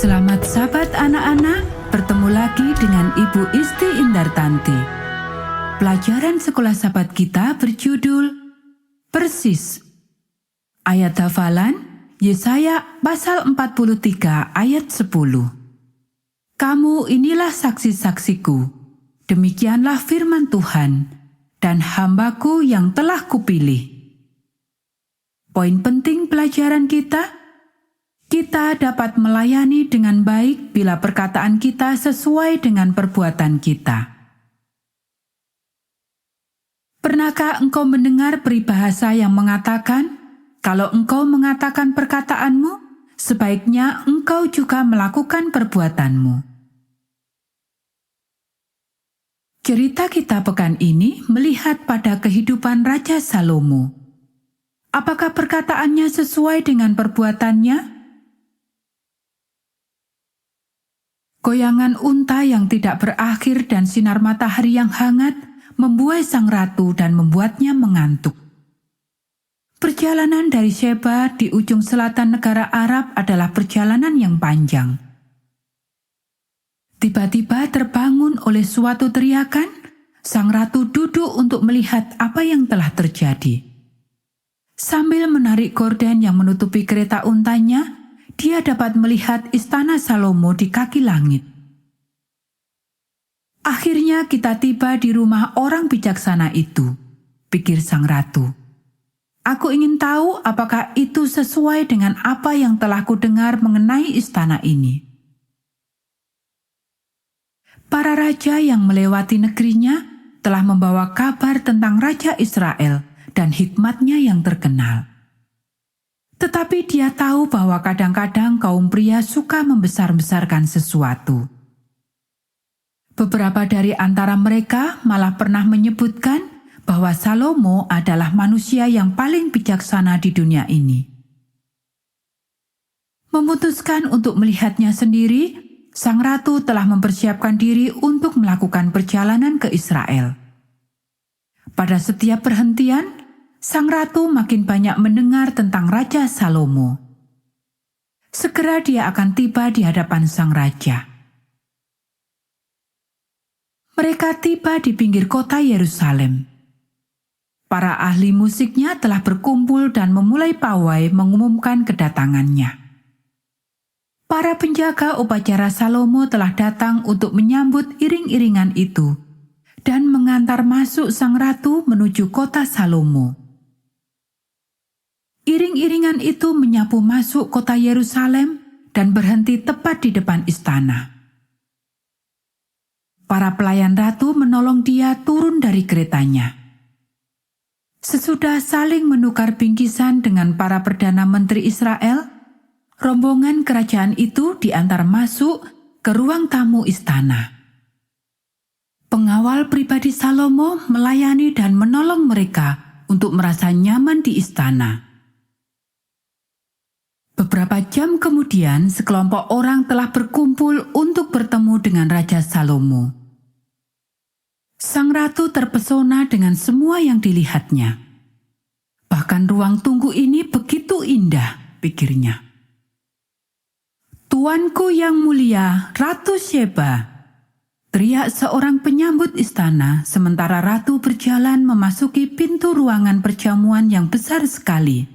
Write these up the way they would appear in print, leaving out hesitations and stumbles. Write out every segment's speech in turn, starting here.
Selamat Sabat anak-anak, bertemu lagi dengan Ibu Isti Indartanti. Pelajaran sekolah Sabat kita berjudul Persis. Ayat hafalan Yesaya pasal 43 ayat 10. Kamu inilah saksi-saksiku, demikianlah firman Tuhan, dan hambaku yang telah kupilih. Poin penting pelajaran kita dapat melayani dengan baik bila perkataan kita sesuai dengan perbuatan kita. Pernahkah engkau mendengar peribahasa yang mengatakan, kalau engkau mengatakan perkataanmu, sebaiknya engkau juga melakukan perbuatanmu? Cerita kita pekan ini melihat pada kehidupan Raja Salomo. Apakah perkataannya sesuai dengan perbuatannya? Goyangan unta yang tidak berakhir dan sinar matahari yang hangat membuai sang ratu dan membuatnya mengantuk. Perjalanan dari Sheba di ujung selatan negara Arab adalah perjalanan yang panjang. Tiba-tiba terbangun oleh suatu teriakan, sang ratu duduk untuk melihat apa yang telah terjadi. Sambil menarik gorden yang menutupi kereta untanya, dia dapat melihat istana Salomo di kaki langit. Akhirnya kita tiba di rumah orang bijaksana itu, pikir sang ratu. Aku ingin tahu apakah itu sesuai dengan apa yang telah kudengar mengenai istana ini. Para raja yang melewati negerinya telah membawa kabar tentang Raja Israel dan hikmatnya yang terkenal. Tetapi dia tahu bahwa kadang-kadang kaum pria suka membesar-besarkan sesuatu. Beberapa dari antara mereka malah pernah menyebutkan bahwa Salomo adalah manusia yang paling bijaksana di dunia ini. Memutuskan untuk melihatnya sendiri, sang ratu telah mempersiapkan diri untuk melakukan perjalanan ke Israel. Pada setiap perhentian, sang ratu makin banyak mendengar tentang Raja Salomo. Segera dia akan tiba di hadapan sang raja. Mereka tiba di pinggir kota Yerusalem. Para ahli musiknya telah berkumpul dan memulai pawai mengumumkan kedatangannya. Para penjaga upacara Salomo telah datang untuk menyambut iring-iringan itu dan mengantar masuk sang ratu menuju kota Salomo. Iring-iringan itu menyapu masuk kota Yerusalem dan berhenti tepat di depan istana. Para pelayan ratu menolong dia turun dari keretanya. Sesudah saling menukar bingkisan dengan para perdana menteri Israel, rombongan kerajaan itu diantar masuk ke ruang tamu istana. Pengawal pribadi Salomo melayani dan menolong mereka untuk merasa nyaman di istana. Beberapa jam kemudian, sekelompok orang telah berkumpul untuk bertemu dengan Raja Salomo. Sang ratu terpesona dengan semua yang dilihatnya. Bahkan ruang tunggu ini begitu indah, pikirnya. Tuanku yang mulia, Ratu Sheba, teriak seorang penyambut istana sementara ratu berjalan memasuki pintu ruangan perjamuan yang besar sekali.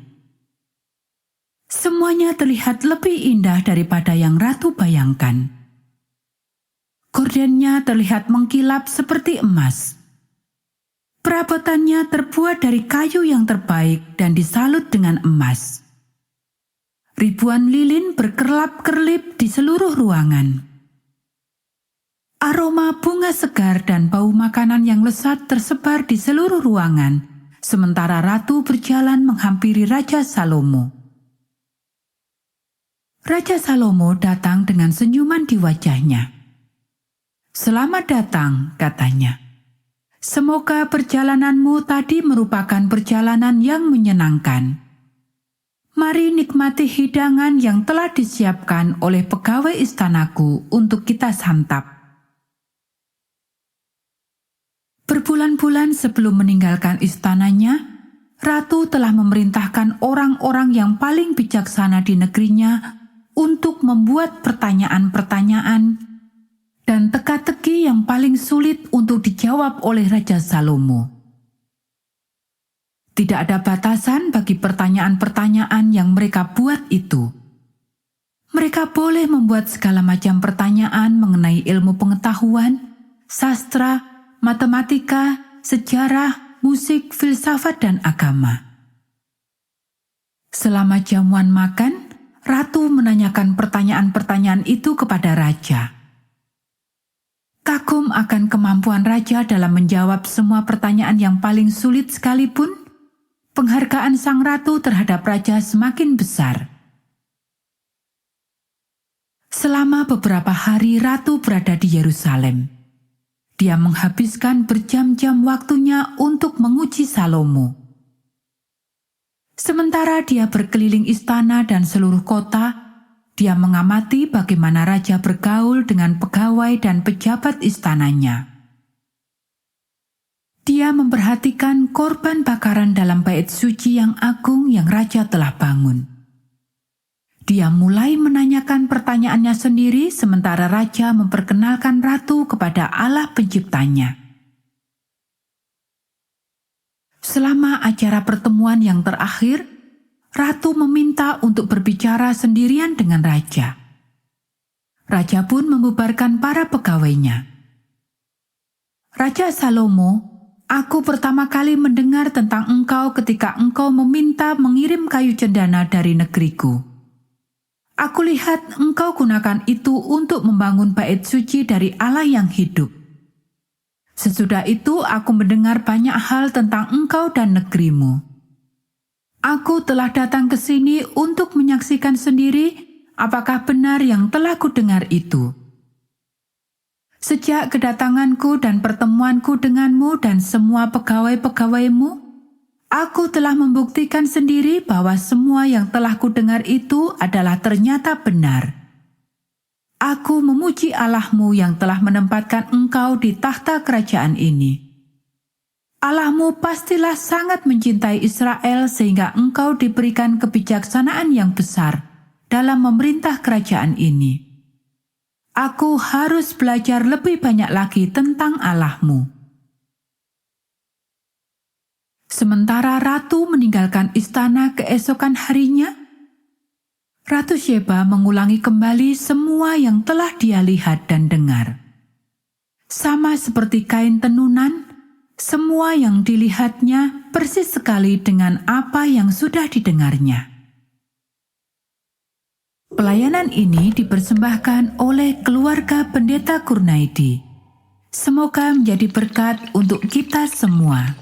Semuanya terlihat lebih indah daripada yang ratu bayangkan. Gordennya terlihat mengkilap seperti emas. Perabotannya terbuat dari kayu yang terbaik dan disalut dengan emas. Ribuan lilin berkerlap-kerlip di seluruh ruangan. Aroma bunga segar dan bau makanan yang lezat tersebar di seluruh ruangan, sementara ratu berjalan menghampiri Raja Salomo. Raja Salomo datang dengan senyuman di wajahnya. "Selamat datang," katanya. "Semoga perjalananmu tadi merupakan perjalanan yang menyenangkan. Mari nikmati hidangan yang telah disiapkan oleh pegawai istanaku untuk kita santap." Berbulan-bulan sebelum meninggalkan istananya, Ratu telah memerintahkan orang-orang yang paling bijaksana di negerinya untuk membuat pertanyaan-pertanyaan dan teka-teki yang paling sulit untuk dijawab oleh Raja Salomo. Tidak ada batasan bagi pertanyaan-pertanyaan yang mereka buat itu. Mereka boleh membuat segala macam pertanyaan mengenai ilmu pengetahuan, sastra, matematika, sejarah, musik, filsafat, dan agama. Selama jamuan makan, ratu menanyakan pertanyaan-pertanyaan itu kepada raja. Kagum akan kemampuan raja dalam menjawab semua pertanyaan yang paling sulit sekalipun, penghargaan sang ratu terhadap raja semakin besar. Selama beberapa hari ratu berada di Yerusalem. Dia menghabiskan berjam-jam waktunya untuk menguji Salomo. Sementara dia berkeliling istana dan seluruh kota, dia mengamati bagaimana raja bergaul dengan pegawai dan pejabat istananya. Dia memperhatikan korban bakaran dalam bait suci yang agung yang raja telah bangun. Dia mulai menanyakan pertanyaannya sendiri sementara raja memperkenalkan ratu kepada Allah penciptanya. Selama acara pertemuan yang terakhir, ratu meminta untuk berbicara sendirian dengan raja. Raja pun membubarkan para pegawainya. Raja Salomo, aku pertama kali mendengar tentang engkau ketika engkau meminta mengirim kayu cendana dari negeriku. Aku lihat engkau gunakan itu untuk membangun bait suci dari Allah yang hidup. Sesudah itu aku mendengar banyak hal tentang engkau dan negerimu. Aku telah datang ke sini untuk menyaksikan sendiri apakah benar yang telah kudengar itu. Sejak kedatanganku dan pertemuanku denganmu dan semua pegawai-pegawaimu, aku telah membuktikan sendiri bahwa semua yang telah kudengar itu adalah ternyata benar. Aku memuji Allahmu yang telah menempatkan engkau di tahta kerajaan ini. Allahmu pastilah sangat mencintai Israel sehingga engkau diberikan kebijaksanaan yang besar dalam memerintah kerajaan ini. Aku harus belajar lebih banyak lagi tentang Allahmu. Sementara ratu meninggalkan istana keesokan harinya, Ratu Sheba mengulangi kembali semua yang telah dia lihat dan dengar. Sama seperti kain tenunan, semua yang dilihatnya persis sekali dengan apa yang sudah didengarnya. Pelayanan ini dipersembahkan oleh keluarga Pendeta Kurnaidi. Semoga menjadi berkat untuk kita semua.